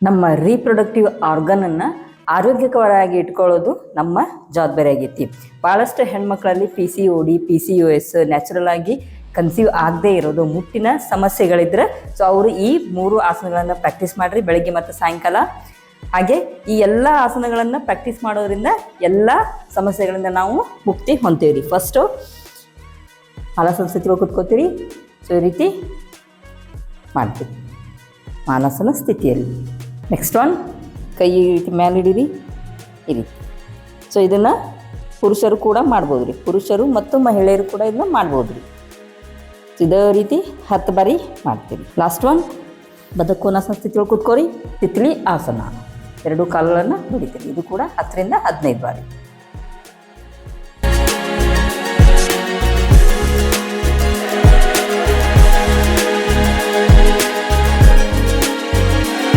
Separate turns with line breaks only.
ನಮ್ಮ ರೀಪ್ರೊಡಕ್ಟಿವ್ ಆರ್ಗನನ್ನು ಆರೋಗ್ಯಕರವಾಗಿ ಇಟ್ಕೊಳ್ಳೋದು ನಮ್ಮ ಜವಾಬ್ದಾರಿ ಆಗೈತಿ. ಭಾಳಷ್ಟು ಹೆಣ್ಮಕ್ಳಲ್ಲಿ PCOD, PCOS ನ್ಯಾಚುರಲ್ ಆಗಿ ಕನ್ಸೀವ್ ಆಗದೇ ಇರೋದು, ಮುಟ್ಟಿನ ಸಮಸ್ಯೆಗಳಿದ್ರೆ ಸೊ ಅವರು ಈ 3 ಆಸನಗಳನ್ನು ಪ್ರಾಕ್ಟೀಸ್ ಮಾಡಿರಿ ಬೆಳಗ್ಗೆ ಮತ್ತು ಸಾಯಂಕಾಲ. ಹಾಗೆ ಈ ಎಲ್ಲ ಆಸನಗಳನ್ನು ಪ್ರಾಕ್ಟೀಸ್ ಮಾಡೋದ್ರಿಂದ ಎಲ್ಲ ಸಮಸ್ಯೆಗಳಿಂದ ನಾವು ಮುಕ್ತಿ ಹೊಂತೀವಿ. ಫಸ್ಟು ಮಾಲಾಸನ ಸ್ಥಿತಿಗಳು ಕೂತ್ಕೋತೀರಿ. ಸೊ ಈ ರೀತಿ ಮಾಡ್ತೀವಿ ಮಾಲಾಸನ ಸ್ಥಿತಿಯಲ್ಲಿ. ನೆಕ್ಸ್ಟ್ ಒನ್, ಕೈ ಈ ರೀತಿ ಮೇಲೆ ಹಿಡೀರಿ ಈ ರೀತಿ. ಸೊ ಇದನ್ನು ಪುರುಷರು ಕೂಡ ಮಾಡ್ಬೋದು ರೀ, ಪುರುಷರು ಮತ್ತು ಮಹಿಳೆಯರು ಕೂಡ ಇದನ್ನು ಮಾಡ್ಬೋದು ರೀ. ಇದೇ ರೀತಿ 10 ಬಾರಿ ಮಾಡ್ತೀವಿ. ಲಾಸ್ಟ್ ಒನ್, ಬದಕೋನಾಸನ ಸ್ಥಿತಿಯೊಳಗೆ ಕೂತ್ಕೋರಿ. ತಿತ್ಲಿ ಆಸನ, 2 ಕಾಲುಗಳನ್ನು ಬಡಿತೀರಿ. ಇದು ಕೂಡ 10ರಿಂದ 15 ಬಾರಿ.